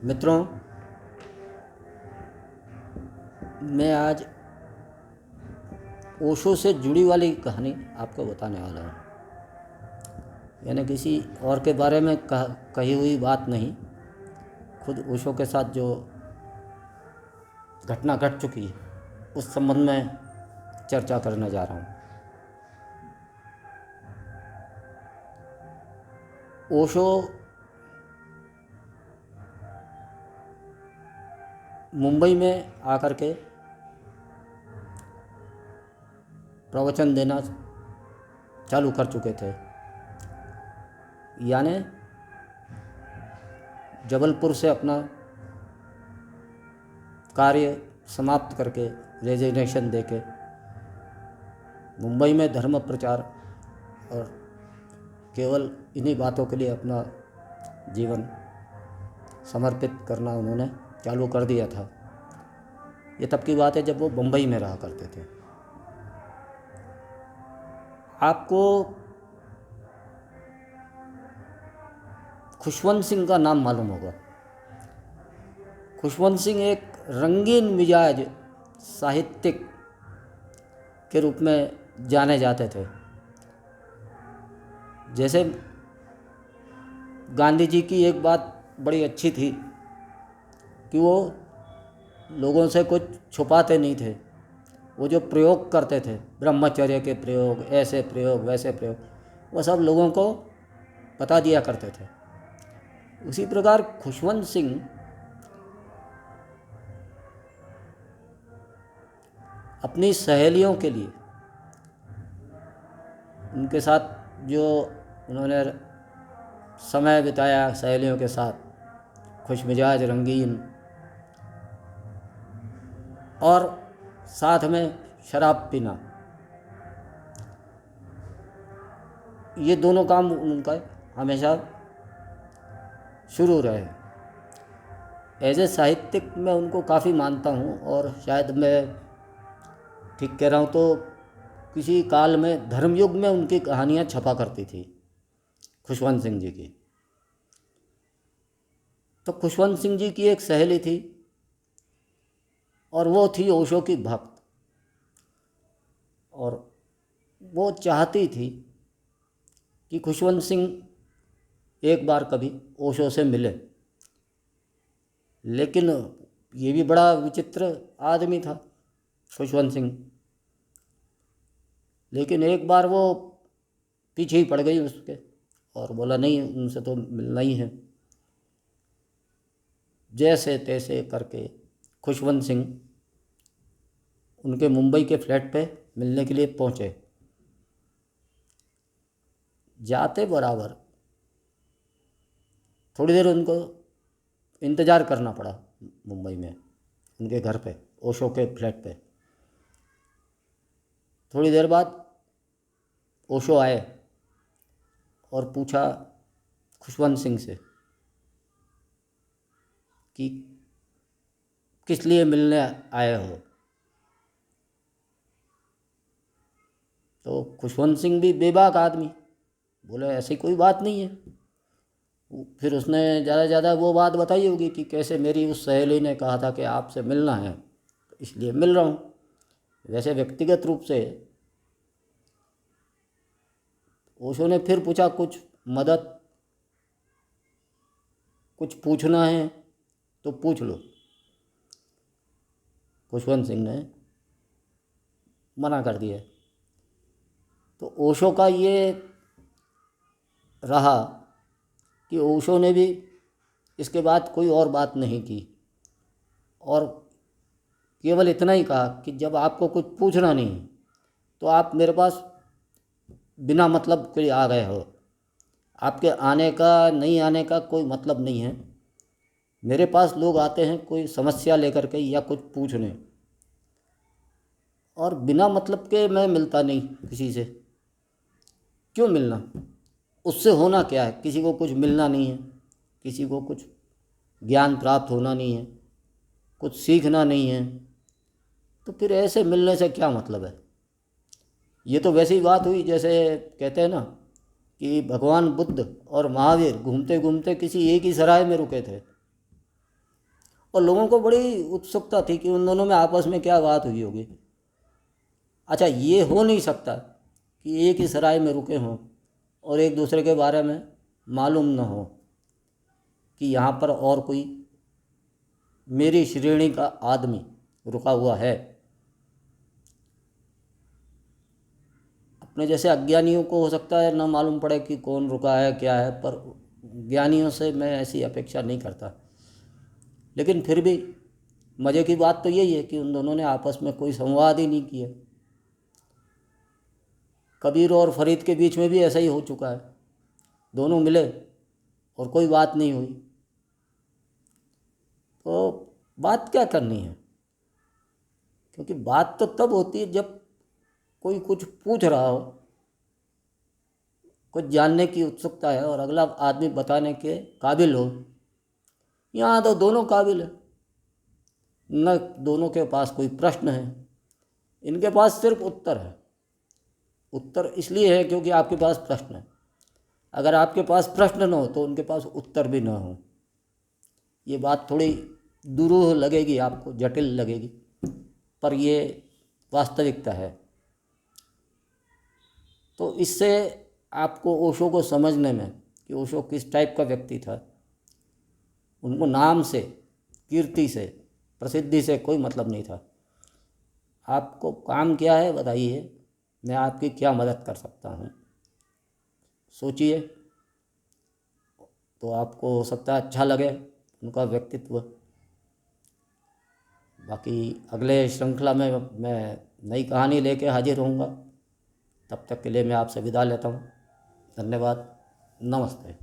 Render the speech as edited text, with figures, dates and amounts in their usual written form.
मित्रों, मैं आज ओशो से जुड़ी वाली कहानी आपको बताने वाला हूँ। यानी किसी और के बारे में कही हुई बात नहीं, खुद ओशो के साथ जो घटना घट चुकी है उस संबंध में चर्चा करने जा रहा हूँ। ओशो मुंबई में आकर के प्रवचन देना चालू कर चुके थे। यानी जबलपुर से अपना कार्य समाप्त करके रेजिग्नेशन देके मुंबई में धर्म प्रचार और केवल इन्हीं बातों के लिए अपना जीवन समर्पित करना उन्होंने चालू कर दिया था। ये तब की बात है जब वो मुंबई में रहा करते थे। आपको खुशवंत सिंह का नाम मालूम होगा। खुशवंत सिंह एक रंगीन मिजाज साहित्यिक के रूप में जाने जाते थे। जैसे गांधी जी की एक बात बड़ी अच्छी थी कि वो लोगों से कुछ छुपाते नहीं थे। वो जो प्रयोग करते थे, ब्रह्मचर्य के प्रयोग, ऐसे प्रयोग वैसे प्रयोग, वो सब लोगों को बता दिया करते थे। उसी प्रकार खुशवंत सिंह अपनी सहेलियों के लिए, उनके साथ जो उन्होंने समय बिताया सहेलियों के साथ, खुशमिजाज रंगीन, और साथ में शराब पीना, ये दोनों काम उनका हमेशा शुरू रहे। एज ए साहित्यिक मैं उनको काफ़ी मानता हूँ, और शायद मैं ठीक कह रहा हूँ तो किसी काल में धर्मयुग में उनकी कहानियाँ छपा करती थी, खुशवंत सिंह जी की। तो खुशवंत सिंह जी की एक सहेली थी और वो थी ओशो की भक्त, और वो चाहती थी कि खुशवंत सिंह एक बार कभी ओशो से मिले। लेकिन ये भी बड़ा विचित्र आदमी था खुशवंत सिंह। लेकिन एक बार वो पीछे ही पड़ गई उसके और बोला नहीं, उनसे तो मिलना ही है। जैसे तैसे करके खुशवंत सिंह उनके मुंबई के फ्लैट पे मिलने के लिए पहुँचे। जाते बराबर थोड़ी देर उनको इंतज़ार करना पड़ा मुंबई में, उनके घर पे, ओशो के फ्लैट पे। थोड़ी देर बाद ओशो आए और पूछा खुशवंत सिंह से कि किस लिए मिलने आए हो। तो खुशवंत सिंह भी बेबाक आदमी, बोले ऐसी कोई बात नहीं है। फिर उसने ज़्यादा वो बात बताई होगी कि कैसे मेरी उस सहेली ने कहा था कि आपसे मिलना है, तो इसलिए मिल रहा हूँ। वैसे व्यक्तिगत रूप से ओशो ने फिर पूछा कुछ मदद, कुछ पूछना है तो पूछ लो। खुशवंत सिंह ने मना कर दिया। तो ओशो का ये रहा कि ओशो ने भी इसके बाद कोई और बात नहीं की, और केवल इतना ही कहा कि जब आपको कुछ पूछना नहीं तो आप मेरे पास बिना मतलब के आ गए हो। आपके आने का नहीं आने का कोई मतलब नहीं है। मेरे पास लोग आते हैं कोई समस्या लेकर के या कुछ पूछने, और बिना मतलब के मैं मिलता नहीं किसी से। क्यों मिलना? उससे होना क्या है? किसी को कुछ मिलना नहीं है, किसी को कुछ ज्ञान प्राप्त होना नहीं है, कुछ सीखना नहीं है, तो फिर ऐसे मिलने से क्या मतलब है? ये तो वैसी बात हुई जैसे कहते हैं ना कि भगवान बुद्ध और महावीर घूमते घूमते किसी एक ही सराय में रुके थे। और लोगों को बड़ी उत्सुकता थी कि उन दोनों में आपस में क्या बात हुई होगी। अच्छा, ये हो नहीं सकता कि एक ही सराय में रुके हों और एक दूसरे के बारे में मालूम न हो कि यहाँ पर और कोई मेरी श्रेणी का आदमी रुका हुआ है। अपने जैसे अज्ञानियों को हो सकता है ना मालूम पड़े कि कौन रुका है क्या है, पर ज्ञानियों से मैं ऐसी अपेक्षा नहीं करता। लेकिन फिर भी मज़े की बात तो यही है कि उन दोनों ने आपस में कोई संवाद ही नहीं किया। कबीर और फरीद के बीच में भी ऐसा ही हो चुका है, दोनों मिले और कोई बात नहीं हुई। तो बात क्या करनी है, क्योंकि बात तो तब होती है जब कोई कुछ पूछ रहा हो, कुछ जानने की उत्सुकता है और अगला आदमी बताने के काबिल हो। यहाँ तो दोनों काबिल है, न दोनों के पास कोई प्रश्न है, इनके पास सिर्फ उत्तर है। उत्तर इसलिए है क्योंकि आपके पास प्रश्न है। अगर आपके पास प्रश्न न हो तो उनके पास उत्तर भी ना हो। ये बात थोड़ी दुरूह लगेगी आपको, जटिल लगेगी, पर ये वास्तविकता है। तो इससे आपको ओशो को समझने में कि ओशो किस टाइप का व्यक्ति था, उनको नाम से, कीर्ति से, प्रसिद्धि से कोई मतलब नहीं था। आपको काम क्या है बताइए, मैं आपकी क्या मदद कर सकता हूँ, सोचिए। तो आपको हो सकता है अच्छा लगे उनका व्यक्तित्व। बाकी अगले श्रृंखला में मैं नई कहानी लेके हाजिर होऊंगा। तब तक के लिए मैं आपसे विदा लेता हूँ। धन्यवाद, नमस्ते।